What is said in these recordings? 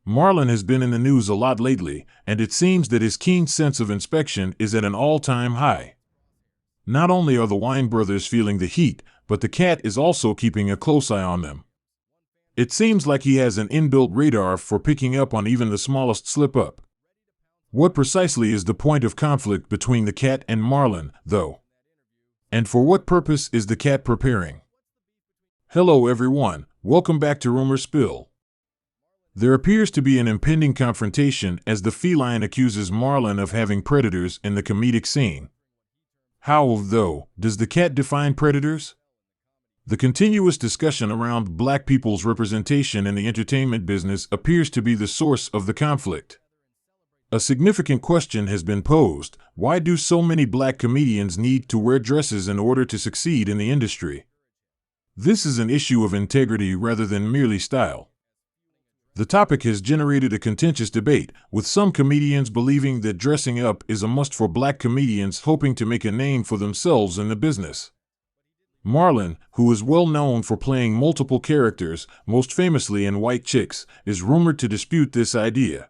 Marlin has been in the news a lot lately, and it seems that his keen sense of inspection is at an all-time high. Not only are the Wayan brothers feeling the heat, but the Katt is also keeping a close eye on them. It seems like he has an inbuilt radar for picking up on even the smallest slip-up. What precisely is the point of conflict between the Katt and Marlin, though? And for what purpose is the Katt preparing? Hello everyone, welcome back to Rumor Spill. There appears to be an impending confrontation as the feline accuses Marlin of having predators in the comedic scene. How, though, does the Katt define predators? The continuous discussion around black people's representation in the entertainment business appears to be the source of the conflict. A significant question has been posed: why do so many black comedians need to wear dresses in order to succeed in the industry? This is an issue of integrity rather than merely style. The topic has generated a contentious debate, with some comedians believing that dressing up is a must for black comedians hoping to make a name for themselves in the business. Marlin, who is well known for playing multiple characters, most famously in White Chicks, is rumored to dispute this idea.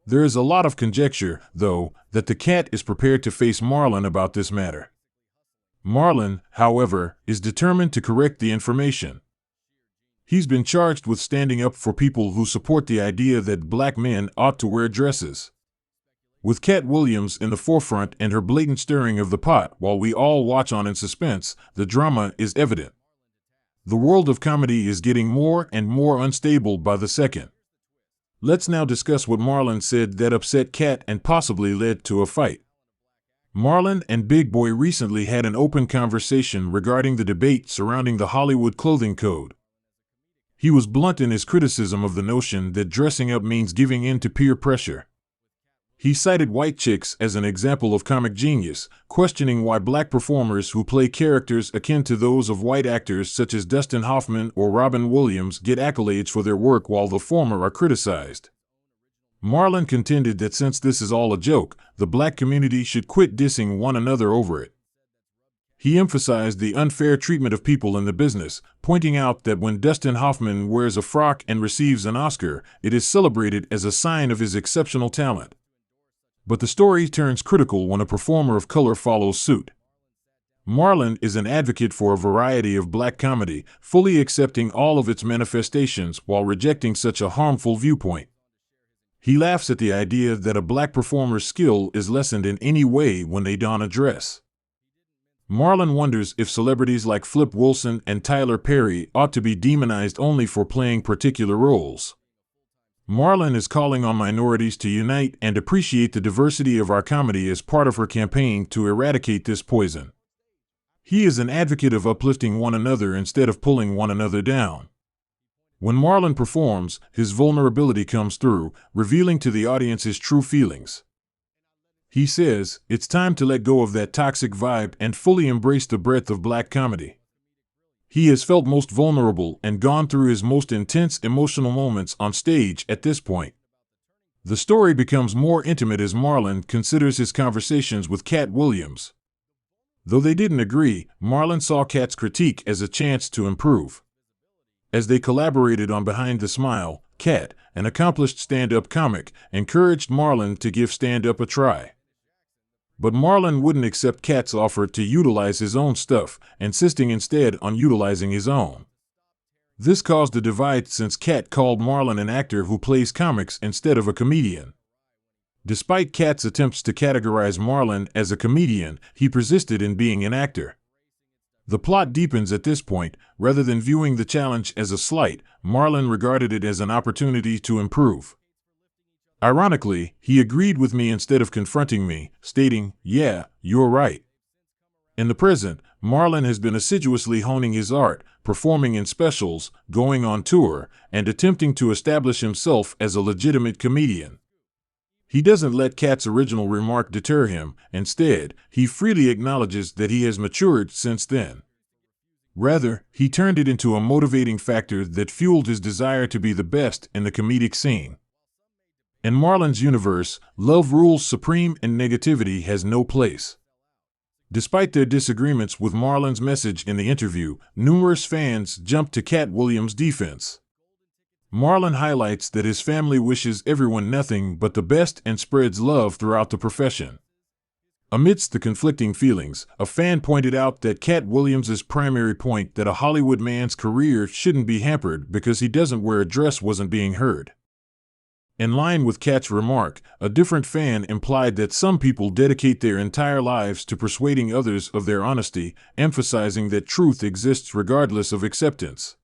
There is a lot of conjecture, though, that the Katt is prepared to face Marlin about this matter. Marlin, however, is determined to correct the information. He's been charged with standing up for people who support the idea that black men ought to wear dresses. With Katt Williams in the forefront and her blatant stirring of the pot while we all watch on in suspense, the drama is evident. The world of comedy is getting more and more unstable by the second. Let's now discuss what Marlin said that upset Katt and possibly led to a fight. Marlin and Big Boy recently had an open conversation regarding the debate surrounding the Hollywood clothing code. He was blunt in his criticism of the notion that dressing up means giving in to peer pressure. He cited White Chicks as an example of comic genius, questioning why black performers who play characters akin to those of white actors such as Dustin Hoffman or Robin Williams get accolades for their work while the former are criticized. Marlin contended that since this is all a joke, the black community should quit dissing one another over it. He emphasized the unfair treatment of people in the business, pointing out that when Dustin Hoffman wears a frock and receives an Oscar, it is celebrated as a sign of his exceptional talent. But the story turns critical when a performer of color follows suit. Marlin is an advocate for a variety of black comedy, fully accepting all of its manifestations while rejecting such a harmful viewpoint. He laughs at the idea that a black performer's skill is lessened in any way when they don a dress. Marlin wonders if celebrities like Flip Wilson and Tyler Perry ought to be demonized only for playing particular roles. Marlin is calling on minorities to unite and appreciate the diversity of our comedy as part of her campaign to eradicate this poison. He is an advocate of uplifting one another instead of pulling one another down. When Marlin performs, his vulnerability comes through, revealing to the audience his true feelings. He says, it's time to let go of that toxic vibe and fully embrace the breadth of black comedy. He has felt most vulnerable and gone through his most intense emotional moments on stage at this point. The story becomes more intimate as Marlin considers his conversations with Katt Williams. Though they didn't agree, Marlin saw Katt's critique as a chance to improve. As they collaborated on Behind the Smile, Katt, an accomplished stand-up comic, encouraged Marlin to give stand-up a try. But Marlin wouldn't accept Katt's offer to utilize his own stuff, insisting instead on utilizing his own. This caused a divide since Katt called Marlin an actor who plays comics instead of a comedian. Despite Katt's attempts to categorize Marlin as a comedian, he persisted in being an actor. The plot deepens at this point. Rather than viewing the challenge as a slight, Marlin regarded it as an opportunity to improve. Ironically, he agreed with me instead of confronting me, stating, "Yeah, you're right." In the present, Marlin has been assiduously honing his art, performing in specials, going on tour, and attempting to establish himself as a legitimate comedian. He doesn't let Katt's original remark deter him. Instead, he freely acknowledges that he has matured since then. Rather, he turned it into a motivating factor that fueled his desire to be the best in the comedic scene. In Marlin's universe, love rules supreme and negativity has no place. Despite their disagreements with Marlin's message in the interview, numerous fans jumped to Katt Williams' defense. Marlin highlights that his family wishes everyone nothing but the best and spreads love throughout the profession. Amidst the conflicting feelings, a fan pointed out that Katt Williams' primary point that a Hollywood man's career shouldn't be hampered because he doesn't wear a dress wasn't being heard. In line with Katt's remark, a different fan implied that some people dedicate their entire lives to persuading others of their honesty, emphasizing that truth exists regardless of acceptance.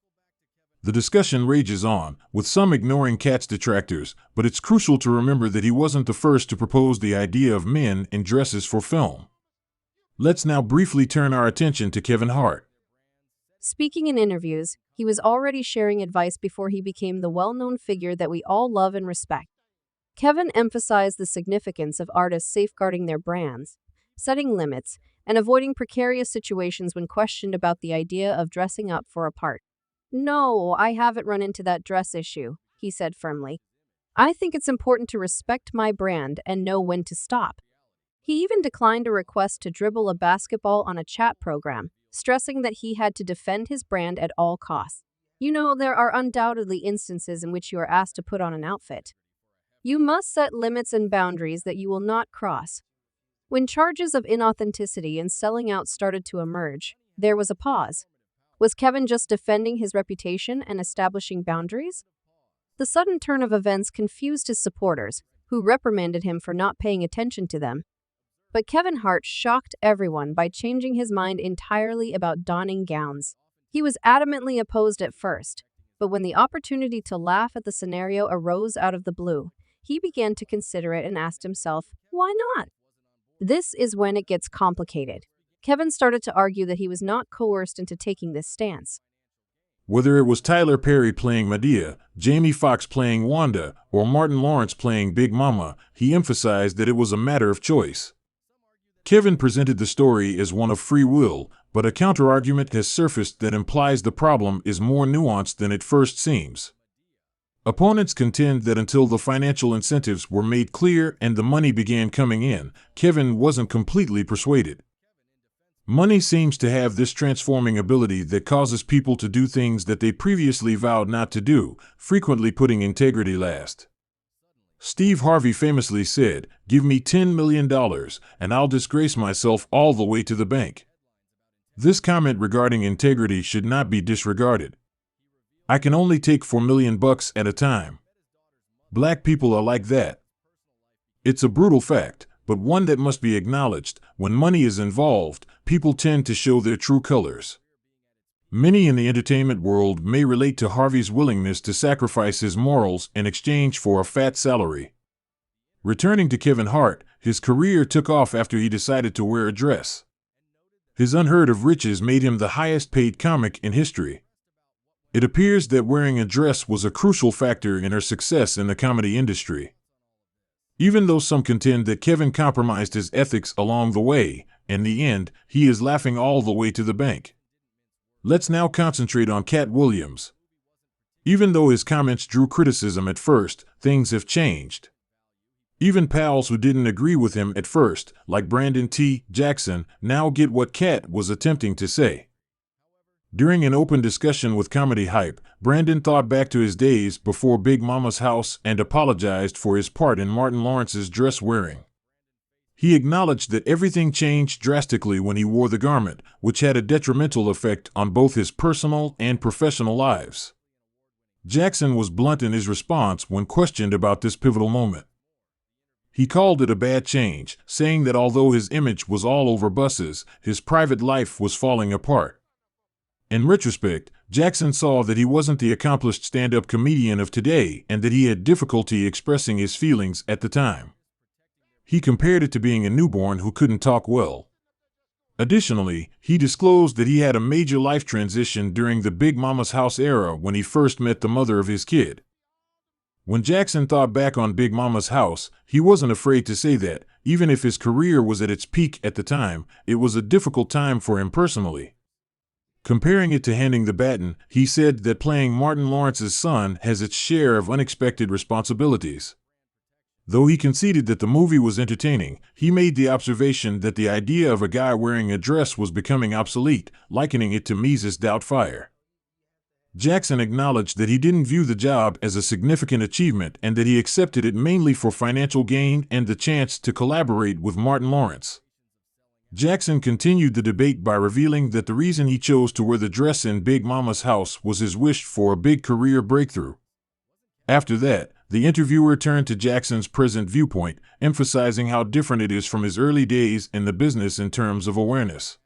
The discussion rages on, with some ignoring Katt's detractors, but it's crucial to remember that he wasn't the first to propose the idea of men in dresses for film. Let's now briefly turn our attention to Kevin Hart. Speaking in interviews, he was already sharing advice before he became the well-known figure that we all love and respect. Kevin emphasized the significance of artists safeguarding their brands, setting limits, and avoiding precarious situations when questioned about the idea of dressing up for a part. "No, I haven't run into that dress issue," he said firmly. "I think it's important to respect my brand and know when to stop." He even declined a request to dribble a basketball on a chat program, stressing that he had to defend his brand at all costs. There are undoubtedly instances in which you are asked to put on an outfit. You must set limits and boundaries that you will not cross. When charges of inauthenticity and selling out started to emerge, there was a pause. Was Kevin just defending his reputation and establishing boundaries? The sudden turn of events confused his supporters, who reprimanded him for not paying attention to them. But Kevin Hart shocked everyone by changing his mind entirely about donning gowns. He was adamantly opposed at first, but when the opportunity to laugh at the scenario arose out of the blue, he began to consider it and asked himself, why not? This is when it gets complicated. Kevin started to argue that he was not coerced into taking this stance. Whether it was Tyler Perry playing Medea, Jamie Foxx playing Wanda, or Martin Lawrence playing Big Mama, he emphasized that it was a matter of choice. Kevin presented the story as one of free will, but a counterargument has surfaced that implies the problem is more nuanced than it first seems. Opponents contend that until the financial incentives were made clear and the money began coming in, Kevin wasn't completely persuaded. Money seems to have this transforming ability that causes people to do things that they previously vowed not to do, frequently putting integrity last. Steve Harvey famously said, "Give me $10 million, and I'll disgrace myself all the way to the bank." This comment regarding integrity should not be disregarded. "I can only take $4 million at a time." Black people are like that. It's a brutal fact, but one that must be acknowledged. When money is involved, people tend to show their true colors. Many in the entertainment world may relate to Harvey's willingness to sacrifice his morals in exchange for a fat salary. Returning to Kevin Hart, his career took off after he decided to wear a dress. His unheard of riches made him the highest-paid comic in history. It appears that wearing a dress was a crucial factor in her success in the comedy industry. Even though some contend that Kevin compromised his ethics along the way, in the end, he is laughing all the way to the bank. Let's now concentrate on Katt Williams. Even though his comments drew criticism at first, things have changed. Even pals who didn't agree with him at first, like Brandon T. Jackson, now get what Katt was attempting to say. During an open discussion with Comedy Hype, Brandon thought back to his days before Big Mama's house and apologized for his part in Martin Lawrence's dress wearing. He acknowledged that everything changed drastically when he wore the garment, which had a detrimental effect on both his personal and professional lives. Jackson was blunt in his response when questioned about this pivotal moment. He called it a bad change, saying that although his image was all over buses, his private life was falling apart. In retrospect, Jackson saw that he wasn't the accomplished stand-up comedian of today and that he had difficulty expressing his feelings at the time. He compared it to being a newborn who couldn't talk well. Additionally, he disclosed that he had a major life transition during the Big Mama's house era when he first met the mother of his kid. When Jackson thought back on Big Mama's house, he wasn't afraid to say that, even if his career was at its peak at the time, it was a difficult time for him personally. Comparing it to handing the baton, he said that playing Martin Lawrence's son has its share of unexpected responsibilities. Though he conceded that the movie was entertaining, he made the observation that the idea of a guy wearing a dress was becoming obsolete, likening it to Mises Doubtfire. Jackson acknowledged that he didn't view the job as a significant achievement and that he accepted it mainly for financial gain and the chance to collaborate with Martin Lawrence. Jackson continued the debate by revealing that the reason he chose to wear the dress in Big Mama's house was his wish for a big career breakthrough. After that, the interviewer turned to Jackson's present viewpoint, emphasizing how different it is from his early days in the business in terms of awareness.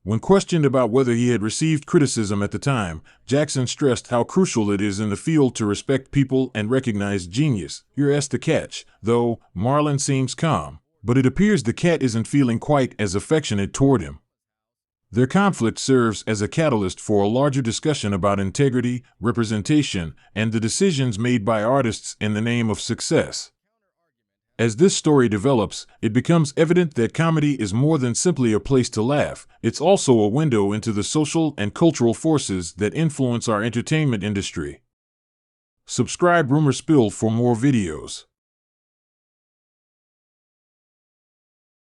When questioned about whether he had received criticism at the time, Jackson stressed how crucial it is in the field to respect people and recognize genius. Here's the catch, though. Marlin seems calm, but it appears the cat isn't feeling quite as affectionate toward him. Their conflict serves as a catalyst for a larger discussion about integrity, representation, and the decisions made by artists in the name of success. As this story develops, it becomes evident that comedy is more than simply a place to laugh. It's also a window into the social and cultural forces that influence our entertainment industry. Subscribe Rumor Spill for more videos.